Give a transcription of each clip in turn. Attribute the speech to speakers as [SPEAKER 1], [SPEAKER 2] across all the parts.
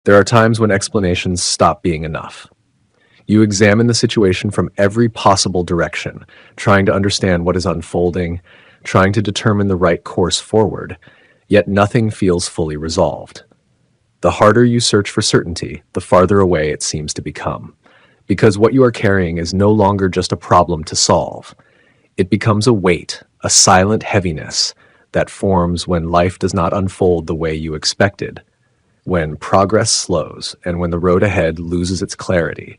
[SPEAKER 1] There are times when explanations stop being enough. You examine the situation from every possible direction, trying to understand what is unfolding, trying to determine the right course forward, yet nothing feels fully resolved. The harder you search for certainty, the farther away it seems to become, because what you are carrying is no longer just a problem to solve. It becomes a weight, a silent heaviness that forms when life does not unfold the way you expected, when progress slows, and when the road ahead loses its clarity.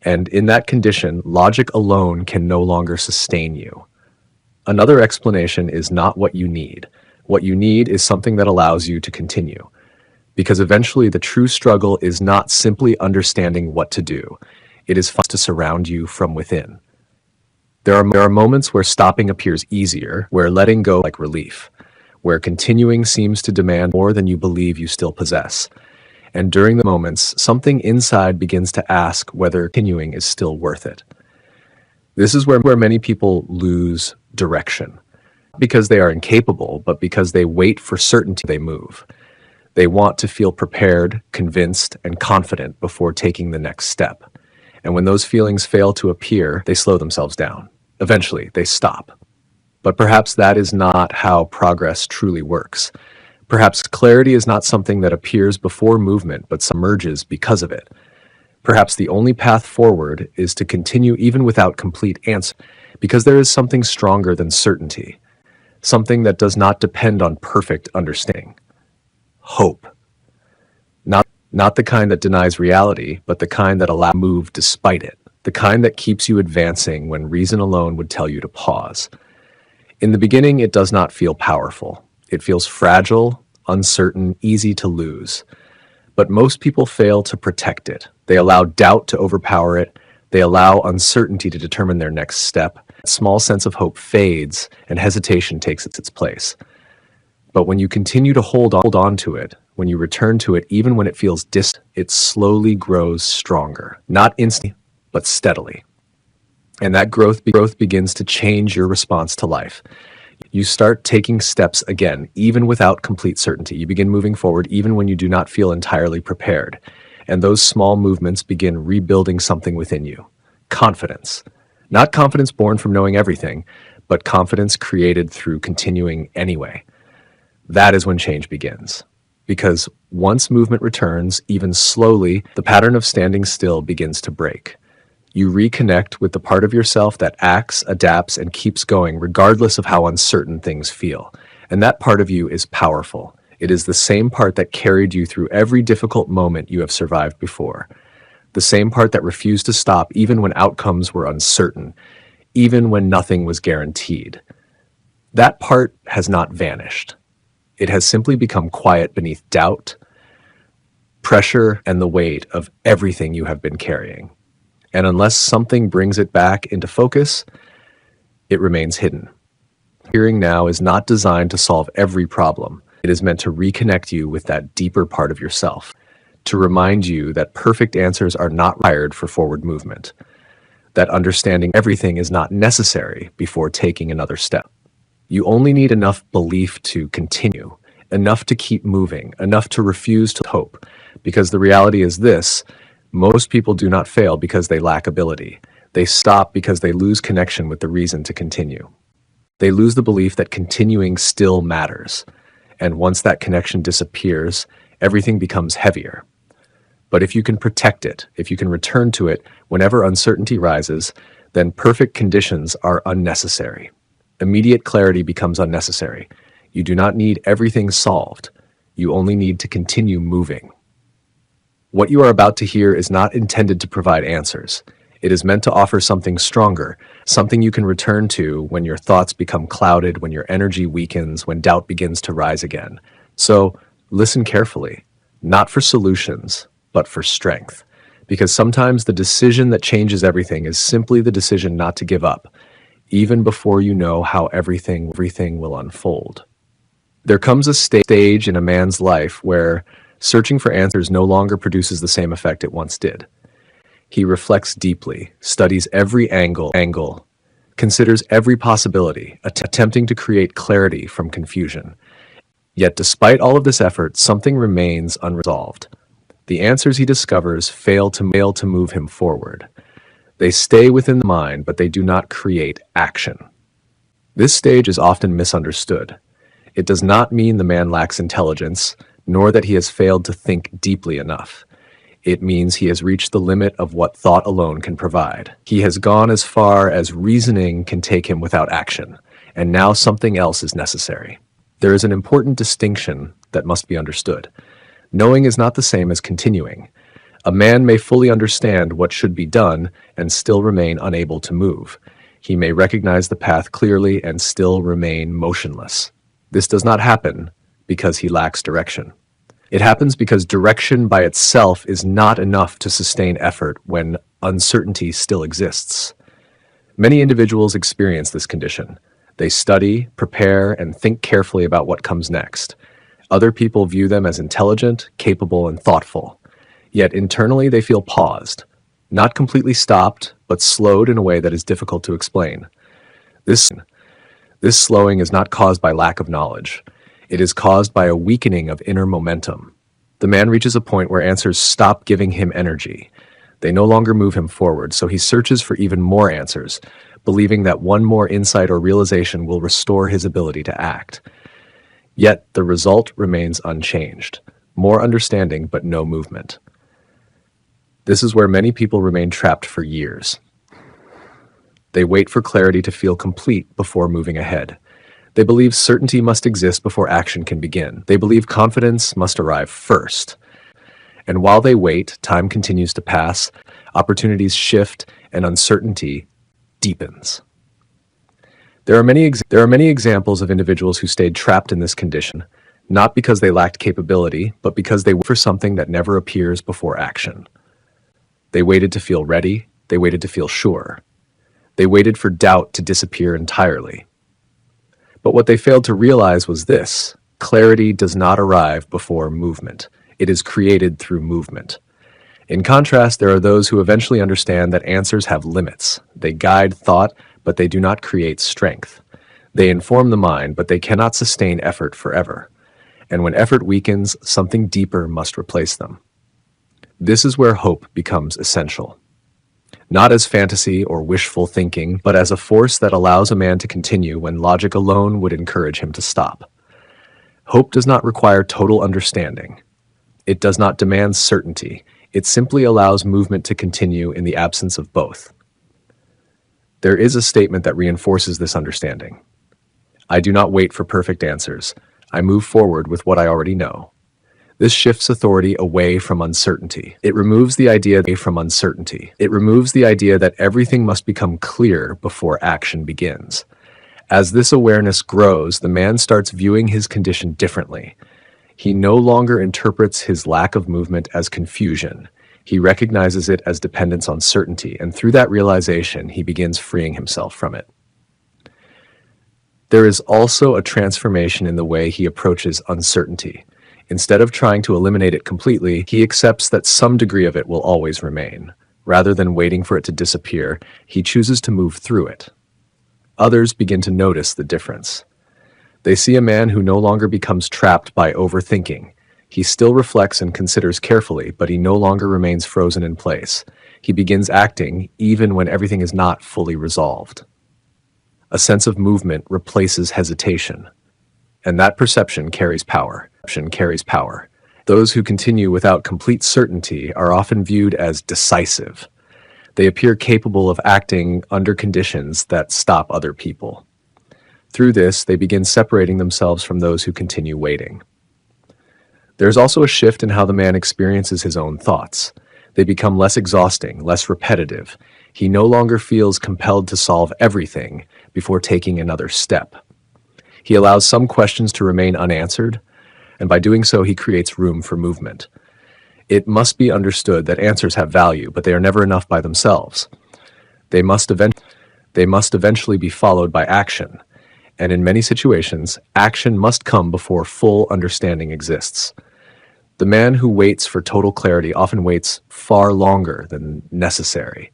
[SPEAKER 1] And in that condition, logic alone can no longer sustain you. Another explanation is not what you need. What you need is something that allows you to continue. Because eventually the true struggle is not simply understanding what to do. It is to surround you from within. There are moments where stopping appears easier, where letting go like relief, where continuing seems to demand more than you believe you still possess. And during the moments, something inside begins to ask whether continuing is still worth it. This is where many people lose direction. Because they are incapable, but because they wait for certainty, they move. They want to feel prepared, convinced, and confident before taking the next step. And when those feelings fail to appear, they slow themselves down. Eventually, they stop. But perhaps that is not how progress truly works. Perhaps clarity is not something that appears before movement, but emerges because of it. Perhaps the only path forward is to continue even without complete answer, because there is something stronger than certainty, something that does not depend on perfect understanding. Hope. Not the kind that denies reality, but the kind that allows you to move despite it, the kind that keeps you advancing when reason alone would tell you to pause. In the beginning, it does not feel powerful. It feels fragile, uncertain, easy to lose. But most people fail to protect it. They allow doubt to overpower it. They allow uncertainty to determine their next step. A small sense of hope fades, and hesitation takes its place. But when you continue to hold on to it, when you return to it even when it feels distant, it slowly grows stronger. Not instantly, but steadily. And that growth begins to change your response to life. You start taking steps again, even without complete certainty. You begin moving forward even when you do not feel entirely prepared. And those small movements begin rebuilding something within you. Confidence. Not confidence born from knowing everything, but confidence created through continuing anyway. That is when change begins. Because once movement returns, even slowly, the pattern of standing still begins to break. You reconnect with the part of yourself that acts, adapts, and keeps going regardless of how uncertain things feel. And that part of you is powerful. It is the same part that carried you through every difficult moment you have survived before. The same part that refused to stop even when outcomes were uncertain, even when nothing was guaranteed. That part has not vanished. It has simply become quiet beneath doubt, pressure, and the weight of everything you have been carrying. And unless something brings it back into focus, it remains hidden. Hearing now is not designed to solve every problem. It is meant to reconnect you with that deeper part of yourself, to remind you that perfect answers are not required for forward movement, that understanding everything is not necessary before taking another step. You only need enough belief to continue, enough to keep moving, enough to refuse to hope, because the reality is this: most people do not fail because they lack ability. They stop because they lose connection with the reason to continue. They lose the belief that continuing still matters. And once that connection disappears, everything becomes heavier. But if you can protect it, if you can return to it whenever uncertainty rises, then perfect conditions are unnecessary. Immediate clarity becomes unnecessary. You do not need everything solved. You only need to continue moving. What you are about to hear is not intended to provide answers. It is meant to offer something stronger, something you can return to when your thoughts become clouded, when your energy weakens, when doubt begins to rise again. So listen carefully, not for solutions, but for strength. Because sometimes the decision that changes everything is simply the decision not to give up, even before you know how everything will unfold. There comes a stage in a man's life where searching for answers no longer produces the same effect it once did. He reflects deeply, studies every angle, considers every possibility, attempting to create clarity from confusion. Yet despite all of this effort, something remains unresolved. The answers he discovers fail to move him forward. They stay within the mind, but they do not create action. This stage is often misunderstood. It does not mean the man lacks intelligence, nor that he has failed to think deeply enough. It means he has reached the limit of what thought alone can provide. He has gone as far as reasoning can take him without action, and now something else is necessary. There is an important distinction that must be understood. Knowing is not the same as continuing. A man may fully understand what should be done and still remain unable to move. He may recognize the path clearly and still remain motionless. This does not happen because he lacks direction. It happens because direction by itself is not enough to sustain effort when uncertainty still exists. Many individuals experience this condition. They study, prepare, and think carefully about what comes next. Other people view them as intelligent, capable, and thoughtful. Yet internally they feel paused, not completely stopped, but slowed in a way that is difficult to explain. This slowing is not caused by lack of knowledge. It is caused by a weakening of inner momentum. The man reaches a point where answers stop giving him energy. They no longer move him forward, so he searches for even more answers, believing that one more insight or realization will restore his ability to act. Yet the result remains unchanged. More understanding, but no movement. This is where many people remain trapped for years. They wait for clarity to feel complete before moving ahead. They believe certainty must exist before action can begin. They believe confidence must arrive first. And while they wait, time continues to pass, opportunities shift, and uncertainty deepens. There are many examples of individuals who stayed trapped in this condition, not because they lacked capability, but because they wait for something that never appears before action. They waited to feel ready. They waited to feel sure. They waited for doubt to disappear entirely. But what they failed to realize was this: clarity does not arrive before movement. It is created through movement. In contrast, there are those who eventually understand that answers have limits. They guide thought, but they do not create strength. They inform the mind, but they cannot sustain effort forever. And when effort weakens, something deeper must replace them. This is where hope becomes essential. Not as fantasy or wishful thinking, but as a force that allows a man to continue when logic alone would encourage him to stop. Hope does not require total understanding. It does not demand certainty. It simply allows movement to continue in the absence of both. There is a statement that reinforces this understanding. I do not wait for perfect answers. I move forward with what I already know. This shifts authority away from uncertainty. It removes the idea that everything must become clear before action begins. As this awareness grows, the man starts viewing his condition differently. He no longer interprets his lack of movement as confusion. He recognizes it as dependence on certainty, and through that realization, he begins freeing himself from it. There is also a transformation in the way he approaches uncertainty. Instead of trying to eliminate it completely, he accepts that some degree of it will always remain. Rather than waiting for it to disappear, he chooses to move through it. Others begin to notice the difference. They see a man who no longer becomes trapped by overthinking. He still reflects and considers carefully, but he no longer remains frozen in place. He begins acting even when everything is not fully resolved. A sense of movement replaces hesitation, and that perception carries power. Those who continue without complete certainty are often viewed as decisive. They appear capable of acting under conditions that stop other people. Through this, they begin separating themselves from those who continue waiting. There's also a shift in how the man experiences his own thoughts. They become less exhausting, less repetitive. He no longer feels compelled to solve everything before taking another step. He allows some questions to remain unanswered, and by doing so, he creates room for movement. It must be understood that answers have value, but they are never enough by themselves. They must eventually be followed by action, and in many situations, action must come before full understanding exists. The man who waits for total clarity often waits far longer than necessary.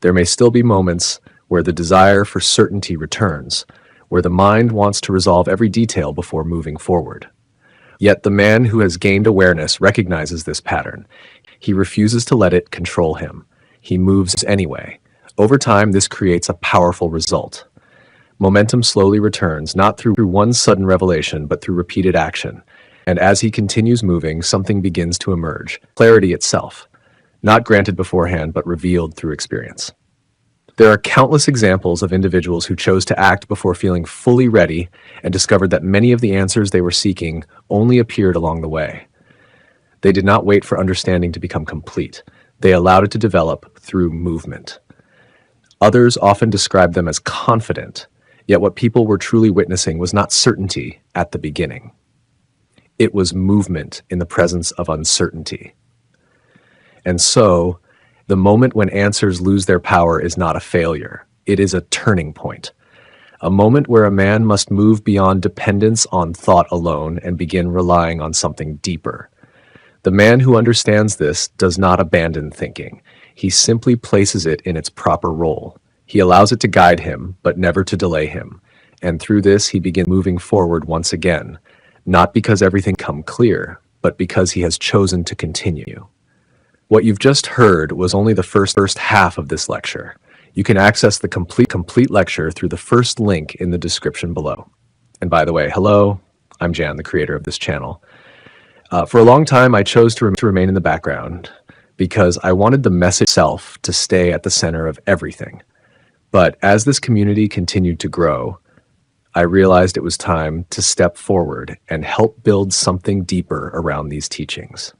[SPEAKER 1] There may still be moments where the desire for certainty returns, where the mind wants to resolve every detail before moving forward. Yet the man who has gained awareness recognizes this pattern. He refuses to let it control him. He moves anyway. Over time, this creates a powerful result. Momentum slowly returns, not through one sudden revelation, but through repeated action. And as he continues moving, something begins to emerge. Clarity itself, not granted beforehand, but revealed through experience. There are countless examples of individuals who chose to act before feeling fully ready and discovered that many of the answers they were seeking only appeared along the way. They did not wait for understanding to become complete. They allowed it to develop through movement. Others often describe them as confident, yet what people were truly witnessing was not certainty at the beginning. It was movement in the presence of uncertainty. And so, the moment when answers lose their power is not a failure. It is a turning point. A moment where a man must move beyond dependence on thought alone and begin relying on something deeper. The man who understands this does not abandon thinking. He simply places it in its proper role. He allows it to guide him, but never to delay him. And through this, he begins moving forward once again, not because everything come clear, but because he has chosen to continue. What you've just heard was only the first half of this lecture. You can access the complete lecture through the first link in the description below. And by the way, hello, I'm Jan, the creator of this channel. For a long time, I chose to remain in the background because I wanted the message itself to stay at the center of everything. But as this community continued to grow, I realized it was time to step forward and help build something deeper around these teachings.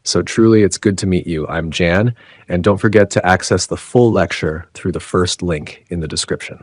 [SPEAKER 1] So truly, it's good to meet you. I'm Jan, and don't forget to access the full lecture through the first link in the description.